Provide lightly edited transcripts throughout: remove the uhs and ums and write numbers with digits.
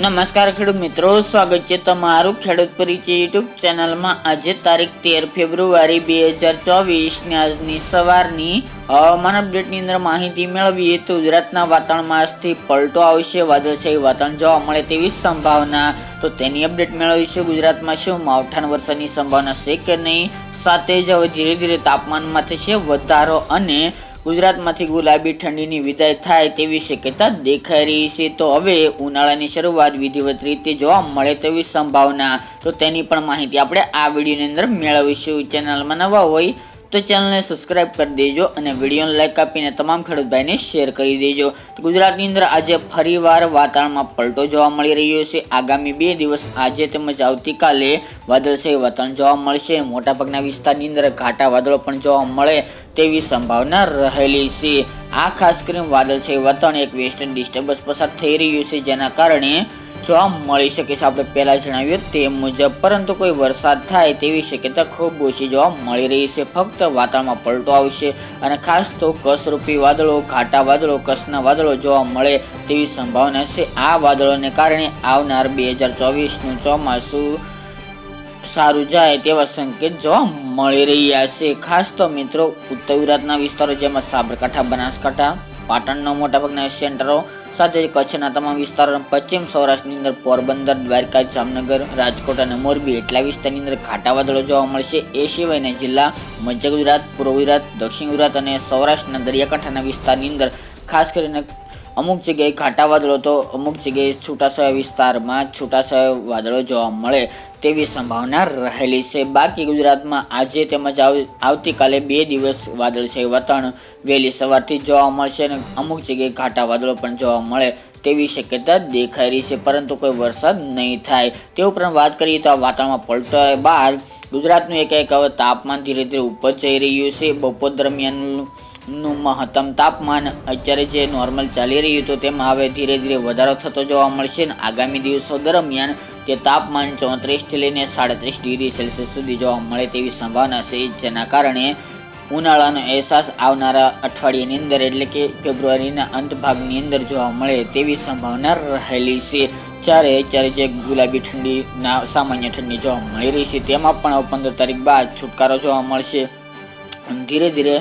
નમસ્કાર ખેડૂત મિત્રો, સ્વાગત છે તમારું ખેડૂત પરિચય યુટ્યુબ ચેનલમાં। આજે તારીખ 13 ફેબ્રુઆરી 2024 આજની સવારની હવામાન અપડેટની અંદર માહિતી મેળવીએ તો ગુજરાતના વાતાવરણમાં આજથી પલટો આવશે, વાદળછાયું વાતાવરણ જોવા મળે તેવી સંભાવના, તો તેની અપડેટ મેળવીશું। ગુજરાતમાં શું માવઠાના વરસાદની સંભાવના છે કે નહીં, સાથે જ હવે ધીરે ધીરે તાપમાનમાં થશે વધારો અને ગુજરાતમાંથી ગુલાબી ઠંડીની વિદાય થાય તેવી શક્યતા દેખાઈ રહી છે। તો હવે ઉનાળાની શરૂઆત વિધિવત રીતે જોવા મળે તેવી સંભાવના, તો તેની પણ માહિતી આપણે આ વિડીયોની અંદર મેળવીશું। ચેનલમાં નવા હોય તો ચેનલને સબસ્ક્રાઇબ કરી દેજો અને વિડીયોને લાઈક આપીને તમામ ખેડૂત ભાઈને શેર કરી દેજો। તો ગુજરાતની અંદર આજે ફરીવાર વાતાવરણમાં પલટો જોવા મળી રહ્યો છે। આગામી 2 દિવસ આજે તેમજ આવતીકાલે વાદળછાયું વાતાવરણ જોવા મળશે। મોટાભાગના વિસ્તારની અંદર ઘાટા વાદળો પણ જોવા મળે તેવી સંભાવના રહેલી છે। આ ખાસ કરીને વાદળછાયું વાતાવરણ એક વેસ્ટર્ન ડિસ્ટર્બન્સ પસાર થઈ રહ્યું છે, જેના કારણે જોવા મળી શકે છે આપણે પહેલા જણાવ્યું તે મુજબ, પરંતુ કોઈ વરસાદ થાય તેવી શક્યતા ખૂબ ઓછી જોવા મળી રહી છે। ફક્ત વાતાવરણમાં પલટો આવશે અને ખાસ તો કસરૂપી વાદળો, ઘાટા વાદળો, કસના વાદળો જોવા મળે તેવી સંભાવના છે। આ વાદળોને કારણે આવનાર 2024નું ચોમાસું સારું જાય તેવા સંકેત જોવા મળી રહ્યા છે। ખાસ તો મિત્રો ઉત્તર ગુજરાતના વિસ્તારો જેમાં સાબરકાંઠા, બનાસકાંઠા, પાટણના મોટાભાગના સેન્ટરો સાથે કચ્છના તમામ વિસ્તારો, પશ્ચિમ સૌરાષ્ટ્રની અંદર પોરબંદર, દ્વારકા, જામનગર, રાજકોટ અને મોરબી એટલા વિસ્તારની અંદર ઘાટા વાદળો જોવા મળશે। એ સિવાયના જિલ્લા મધ્ય ગુજરાત, પૂર્વ ગુજરાત, દક્ષિણ ગુજરાત અને સૌરાષ્ટ્રના દરિયાકાંઠાના વિસ્તારની અંદર ખાસ કરીને અમુક જગ્યાએ ઘાટા વાદળો તો અમુક જગ્યાએ છૂટાછવાયા વિસ્તારમાં છૂટાછવાયા વાદળો જોવા મળે તેવી સંભાવના રહેલી છે। બાકી ગુજરાતમાં આજે તેમજ આવતીકાલે 2 દિવસ વાદળછાયું વાતાવરણ વહેલી સવારથી જોવા મળશે અને અમુક જગ્યાએ ઘાટા વાદળો પણ જોવા મળે તેવી શક્યતા દેખાઈ રહી છે, પરંતુ કોઈ વરસાદ નહીં થાય। તે ઉપરાંત વાત કરીએ તો આ વાતાવરણમાં પલટો બાદ ગુજરાતનું એક હવે તાપમાન ધીરે ધીરે ઉપર જઈ રહ્યું છે। બપોર દરમિયાનનું મહત્તમ તાપમાન અત્યારે જે નોર્મલ ચાલી રહ્યું હતું તેમાં હવે ધીરે ધીરે વધારો થતો જોવા મળશે અને આગામી દિવસો દરમિયાન તે તાપમાન 34 થી લઈને 37 ડિગ્રી સેલ્સિયસ સુધી જોવા મળે તેવી સંભાવના છે, જેના કારણે ઉનાળાનો અહેસાસ આવનારા અઠવાડિયાની અંદર એટલે કે ફેબ્રુઆરીના અંત ભાગની અંદર જોવા મળે તેવી સંભાવના રહેલી છે। જ્યારે જે ગુલાબી ઠંડીના સામાન્ય ઠંડી જોવા મળી રહી છે તેમાં પણ 15 તારીખ બાદ છુટકારો જોવા મળશે અને ધીરે ધીરે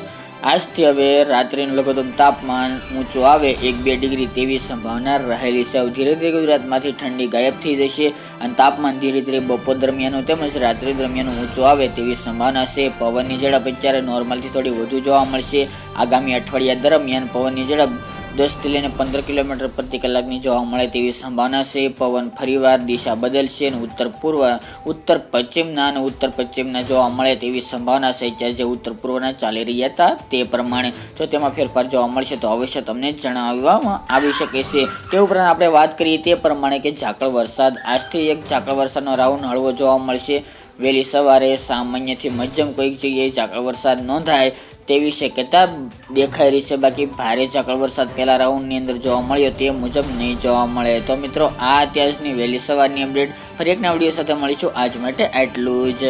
આજથી હવે રાત્રિનું લઘુત્તમ તાપમાન ઊંચું આવે 1-2 ડિગ્રી તેવી સંભાવના રહેલી છે। ધીરે ધીરે ગુજરાતમાંથી ઠંડી ગાયબ થઈ જશે અને તાપમાન ધીરે ધીરે બપોર દરમિયાન તેમજ રાત્રિ દરમિયાન ઊંચું આવે તેવી સંભાવના છે। પવનની ઝડપ અત્યારે નોર્મલથી થોડી વધુ જોવા મળશે। આગામી અઠવાડિયા દરમિયાન પવનની ઝડપ 10 થી લઈને 15 કિલોમીટર પ્રતિ કલાકની જોવા મળે તેવી સંભાવના છે। પવન ફરીવાર દિશા બદલશે અને ઉત્તર પૂર્વ, ઉત્તર પશ્ચિમના અને ઉત્તર પશ્ચિમના જોવા મળે તેવી સંભાવના છે। જ્યાં જે ઉત્તર પૂર્વના ચાલી રહ્યા હતા તે પ્રમાણે જો તેમાં ફેરફાર જોવા મળશે તો અવશ્ય તમને જણાવવામાં આવી શકે છે। તે ઉપરાંત આપણે વાત કરીએ તે પ્રમાણે કે ઝાકળ વરસાદ, આજથી એક ઝાકળ વરસાદનો રાઉન્ડ હળવો જોવા મળશે। વહેલી સવારે સામાન્યથી મધ્યમ કોઈક જગ્યાએ ઝાકળ વરસાદ નોંધાય તેવી શક્યતા દેખાઈ રહી છે। બાકી ભારે ઝાકળ વરસાદ પહેલા રાઉન્ડની અંદર જોવા મળ્યો તે મુજબ નહીં જોવા મળે। તો મિત્રો આ અત્યારની વહેલી સવારની અપડેટ, ફરી એકના વિડીયો સાથે મળીશું। આજ માટે આટલું જ।